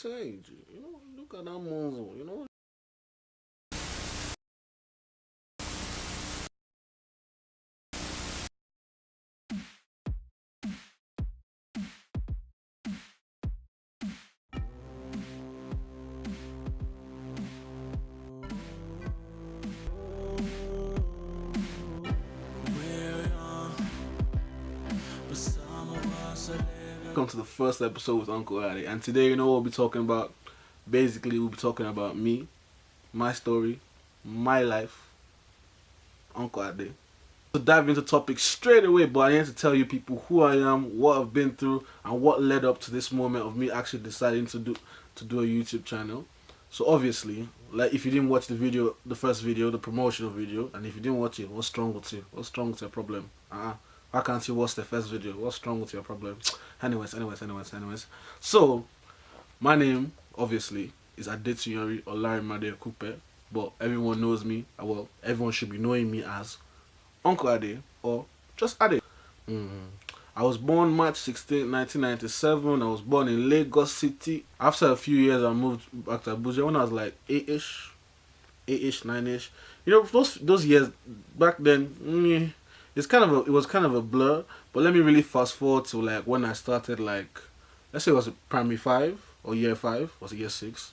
this age. You know, look at that muzzle, you know. Welcome to the first episode with Uncle Addy, and today, you know what we'll be talking about? Basically, we'll be talking about me, my story, my life, Uncle Addy. To dive into topics straight away, but I need to tell you people who I am, what I've been through, and what led up to this moment of me actually deciding to do a YouTube channel. So obviously, like if you didn't watch the video, the first video, the promotional video, and if you didn't watch it, what's wrong with you? What's wrong with your problem? Why can't you watch the first video? What's wrong with your problem? Anyways. So, my name, obviously, is Adetunyori Olarimade Okupe, but everyone knows me, well, everyone should be knowing me as Uncle Ade, or just Ade. I was born March 16, 1997. I was born in Lagos City. After a few years, I moved back to Abuja when I was like 8-ish, 9-ish. You know, those years, back then, it was kind of a blur. But let me really fast forward to like when I started, like, let's say it was primary 5 or year 5, was it year 6?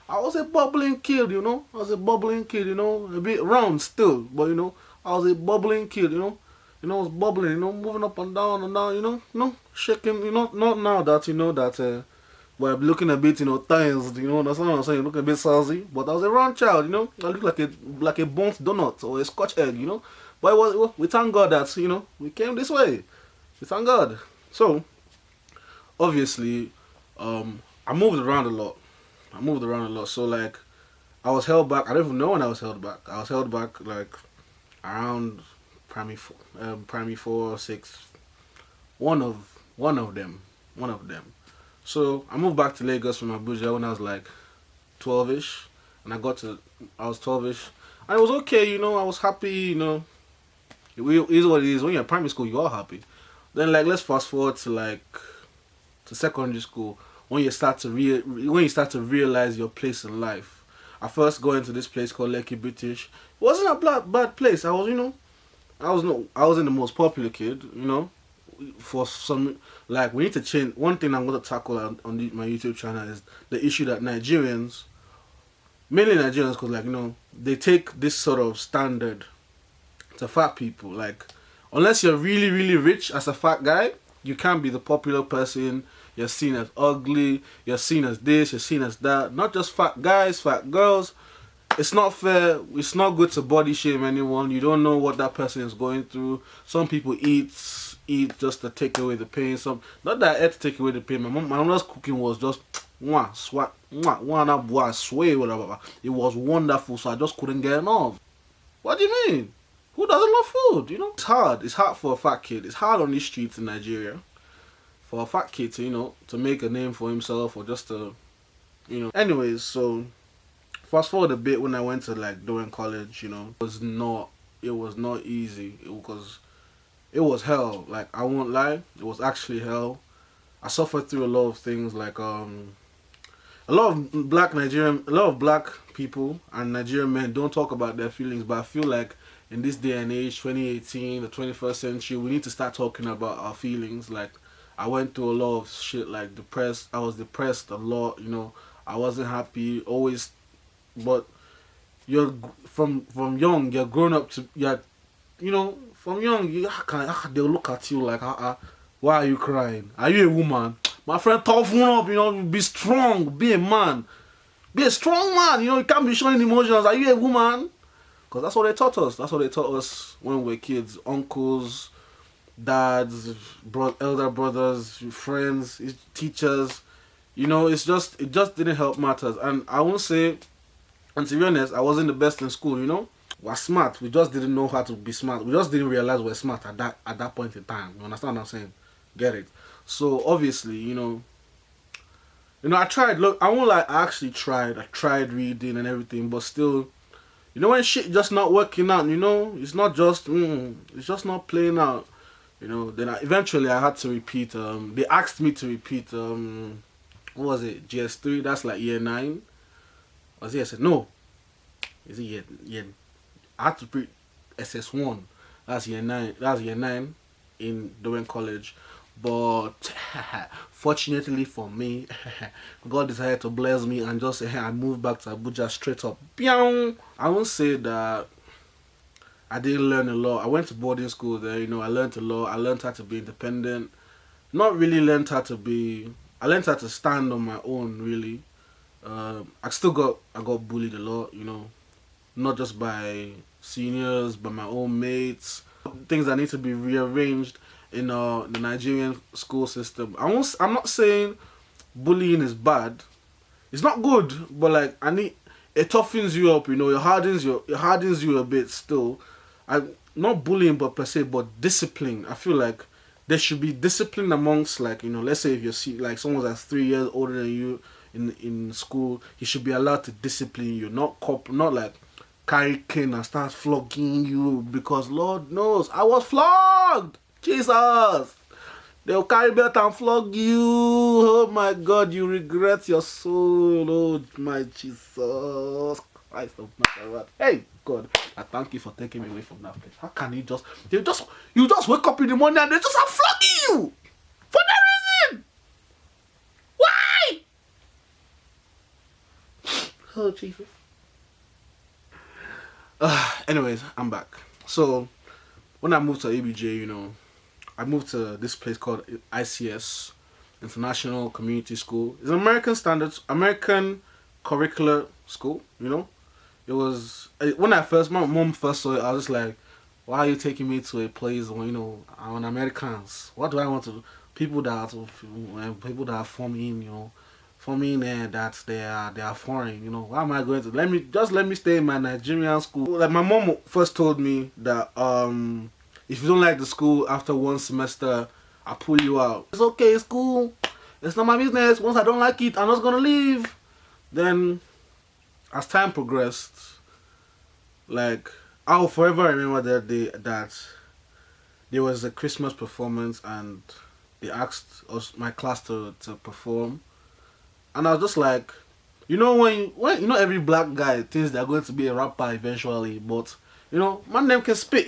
I was a bubbling kid, you know. A bit round still, but you know, I was a bubbling kid, you know. I was bubbling, you know, moving up and down, you know, shaking, you know, not now that, you know, that, well, I'm looking a bit, you know, tired, you know, that's what I'm saying, looking a bit salty, but I was a round child, you know, I looked like a burnt donut or a scotch egg, you know, but we thank God that, you know, we came this way, we thank God. So, obviously, I moved around a lot, so, like, I was held back. I don't even know when I was held back. I was held back, like, around primary 4 or 6, one of them. So I moved back to Lagos from Abuja when I was like 12ish, and I was 12ish, and it was okay, you know. I was happy, you know. It is what it is. When you're in primary school, you are happy. Then, like, let's fast forward to secondary school, when you start to realize your place in life. I first go into this place called Lekki British. It wasn't a bad place. I was in the most popular kid, you know. For some, like, we need to change. One thing I'm going to tackle on my YouTube channel is the issue that Nigerians, mainly Nigerians, because, like, you know, they take this sort of standard to fat people. Like, unless you're really, really rich as a fat guy, you can't be the popular person. You're seen as ugly. You're seen as this. You're seen as that. Not just fat guys, fat girls. It's not fair. It's not good to body shame anyone. You don't know what that person is going through. Some people eat just to take away the pain. Not that I had to take away the pain. My mom's cooking was just whatever. It was wonderful, so I just couldn't get enough. What do you mean? Who doesn't love food? You know, it's hard. It's hard for a fat kid. It's hard on these streets in Nigeria for a fat kid to, you know, to make a name for himself, or just to, you know. Anyways, so fast forward a bit when I went to, like, during college, you know, it was not easy. It was hell. Like, I won't lie, it was actually hell. I suffered through a lot of things, like a lot of black people and Nigerian men don't talk about their feelings, but I feel like in this day and age, 2018, the 21st century, we need to start talking about our feelings. Like, I went through a lot of shit, like depressed. I was depressed a lot, you know. I wasn't happy always. But you're from young, you're grown up to, you know, from young, they'll look at you like, why are you crying? Are you a woman? My friend, toughen up, you know, be strong, be a man. Be a strong man, you know, you can't be showing emotions. Are you a woman? Because that's what they taught us. That's what they taught us when we were kids. Uncles, dads, elder brothers, friends, teachers. You know, it just didn't help matters. And I won't say, and to be honest, I wasn't the best in school, you know. We're smart. We just didn't know how to be smart. We just didn't realize we're smart at that point in time. You understand what I'm saying? Get it? So obviously, you know, I tried. Look, I won't lie. I actually tried. I tried reading and everything, but still, you know, when shit just not working out, you know, it's not just, it's just not playing out. You know, then eventually I had to repeat. They asked me to repeat what was it, GS3, that's like year 9. Was it SS? No. Is it year I had to pre SS1. That's year 9. That's year 9 in Dowen College. But fortunately for me, God decided to bless me and just I moved back to Abuja straight up. I won't say that I didn't learn a lot. I went to boarding school there, I learned a lot. I learned how to be independent. Not really learned how to be, I learned how to stand on my own, really. I got bullied a lot, not just by seniors, but my own mates. Things that need to be rearranged in the Nigerian school system. I'm not saying bullying is bad. It's not good, but like it toughens you up. It hardens you a bit still. Not bullying, but per se, but discipline. I feel like there should be discipline amongst, like, let's say if you're like someone that's 3 years older than you in school, he should be allowed to discipline you, not like carry cane and start flogging you, because Lord knows I was flogged. Jesus, they'll carry belt and flog you. Oh my God, you regret your soul. Oh my Jesus Christ of Nazareth. Hey God, I thank you for taking me away from that place. How can you just wake up in the morning and they just are flogging you for no reason? Why? Oh Jesus. Anyways, I'm back. So when I moved to ABJ, I moved to this place called ICS, International Community School. It's an American standards, American curricular school, It was, when my mom first saw it, I was just like, why are you taking me to a place where, I'm Americans? What do I want to do? People that are forming that they are foreign, Why am I going to, let me stay in my Nigerian school? Like, my mom first told me that, if you don't like the school after one semester, I'll pull you out. It's okay, it's cool. It's not my business. Once I don't like it, I'm just gonna leave. Then, as time progressed, like, I'll forever remember that day that there was a Christmas performance and they asked us, my class, to perform. And I was just like, when every black guy thinks they're going to be a rapper eventually, but, my name can spit,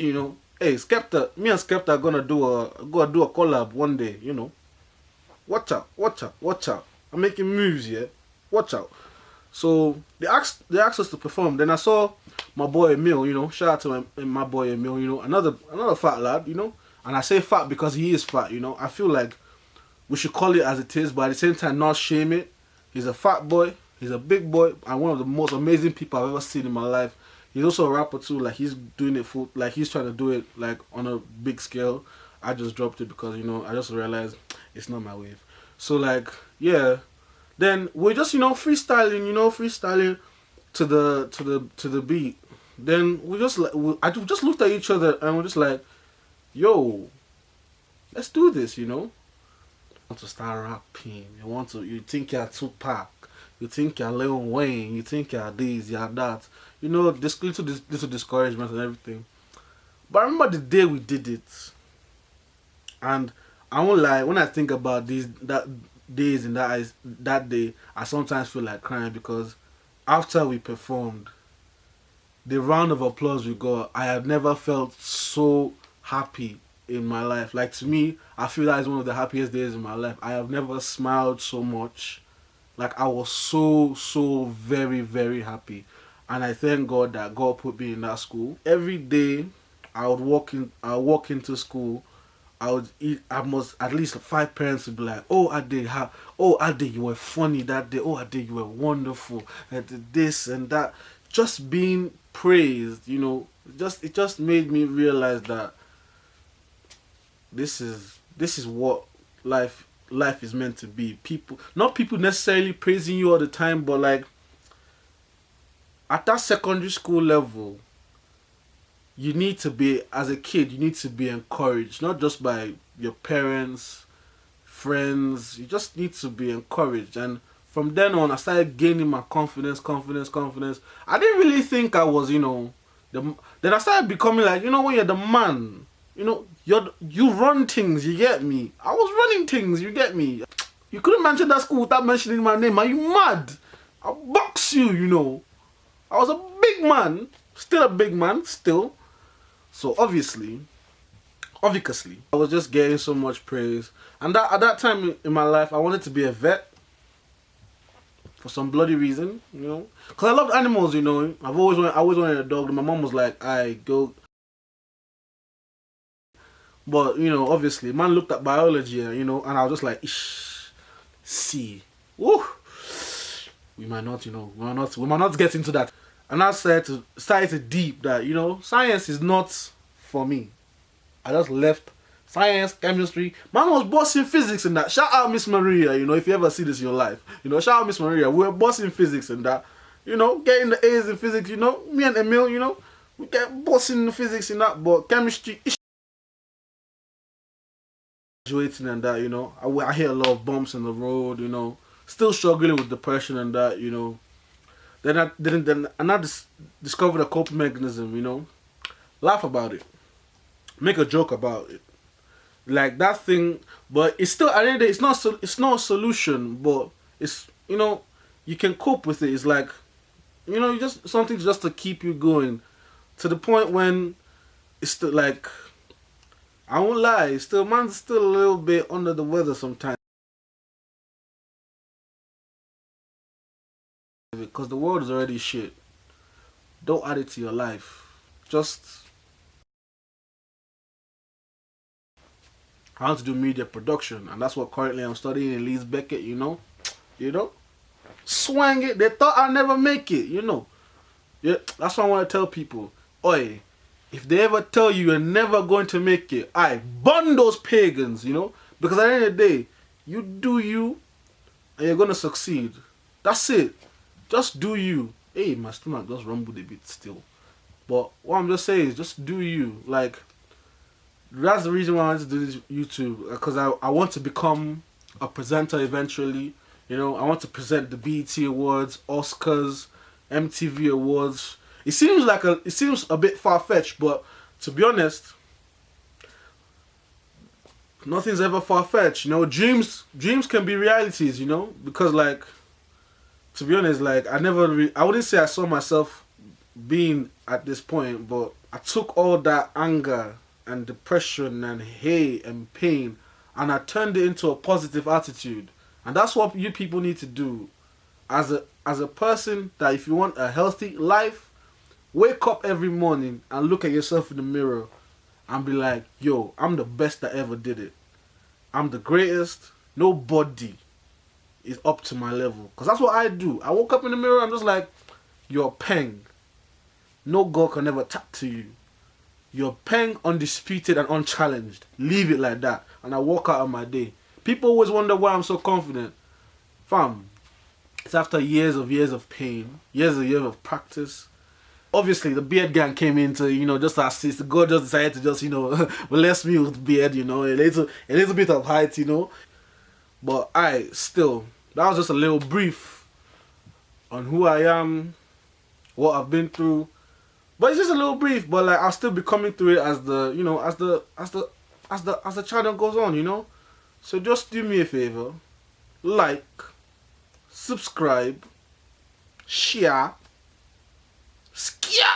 Hey, Skepta, me and Skepta are gonna do a collab one day, Watch out. I'm making moves, yeah. Watch out. So they asked us to perform. Then I saw my boy Emil, shout out to my boy Emil, another fat lad, And I say fat because he is fat, I feel like we should call it as it is, but at the same time not shame it. He's a fat boy, he's a big boy, and one of the most amazing people I've ever seen in my life. He's also a rapper too, like he's doing it he's trying to do it like on a big scale. I just dropped it because I just realized it's not my wave. So like, yeah. Then we're just freestyling to the beat. Then I just looked at each other and we're just like, yo, let's do this, Want to start rapping, you think you're Tupac, you think you're Lil Wayne, you think you're this, you're that. This little discouragement and everything. But I remember the day we did it. And I won't lie, when I think about that day, I sometimes feel like crying because after we performed, the round of applause we got, I have never felt so happy in my life. Like, to me, I feel that is one of the happiest days in my life. I have never smiled so much. Like, I was so very, very happy. And I thank God that God put me in that school. Every day I would walk into school, I must at least 5 parents would be like, oh Ade, you were funny that day, oh Ade, you were wonderful, and this and that. Just being praised, it just made me realize that this is what life is meant to be. Not people necessarily praising you all the time, but like at that secondary school level, you need to be, as a kid, you need to be encouraged, not just by your parents, friends. You just need to be encouraged. And from then on, I started gaining my confidence. I didn't really think I was, then I started becoming like, when you're the man, you run things, you get me. I was running things, you get me. You couldn't mention that school without mentioning my name. Are you mad? I'll box you, you know. I was a big man. Still a big man, still. So obviously, I was just getting so much praise. And that at that time in my life, I wanted to be a vet. For some bloody reason, you know. Because I loved animals, you know. I always wanted a dog. And my mom was like, I go. But, you know, obviously, man looked at biology, you know, and I was just like, Ish, see. Woo! We might not, you know, we might not get into that. And I started to deep that, you know, science is not for me. I just left science, chemistry. Man was bossing physics in that. Shout out Miss Maria, you know, if you ever see this in your life. You know, shout out Miss Maria. We were bossing physics in that. You know, getting the A's in physics, you know. Me and Emil, you know, we get bossing the physics in that, but chemistry, graduating and that, you know. I hit a lot of bumps in the road, you know. Still struggling with depression and that, you know. Then I discovered a coping mechanism, you know. Laugh about it. Make a joke about it. Like that thing, but it's still, at the end of the day, it's not a solution, but it's, you know, you can cope with it. It's like, you know, just something just to keep you going. To the point when it's still like, I won't lie, man's still a little bit under the weather sometimes. Because the world is already shit. Don't add it to your life. Just, I want to do media production, and that's what currently I'm studying in Leeds Beckett, you know. Swang it. They thought I'd never make it, you know. Yeah, that's what I want to tell people. Oi, if they ever tell you you're never going to make it, burn those pagans, you know. Because at the end of the day, you do you, and you're going to succeed. That's it. Just do you. Hey, my stomach just rumbled a bit still. But what I'm just saying is just do you. Like, that's the reason why I wanted to do this YouTube. Because I want to become a presenter eventually. You know, I want to present the BET Awards, Oscars, MTV Awards. It seems a bit far-fetched, but to be honest, nothing's ever far-fetched. You know, dreams can be realities, you know? Because, like, to be honest, like, I wouldn't say I saw myself being at this point, but I took all that anger and depression and hate and pain and I turned it into a positive attitude. And that's what you people need to do. As a person, that if you want a healthy life, wake up every morning and look at yourself in the mirror and be like, yo, I'm the best that ever did it. I'm the greatest. Nobody is up to my level. Because that's what I do. I woke up in the mirror, I'm just like, you're Peng. No God can ever tap to you. You're Peng, undisputed and unchallenged. Leave it like that. And I walk out of my day. People always wonder why I'm so confident. Fam, it's after years of pain, years of practice. Obviously, the beard gang came into, you know, just assist. God just decided to just, you know, bless me with beard, you know, a little bit of height, you know. But that was just a little brief on who I am, what I've been through. But it's just a little brief, but like I'll still be coming through it as the, you know, as the channel goes on, you know. So just do me a favor, like, subscribe, share, skia.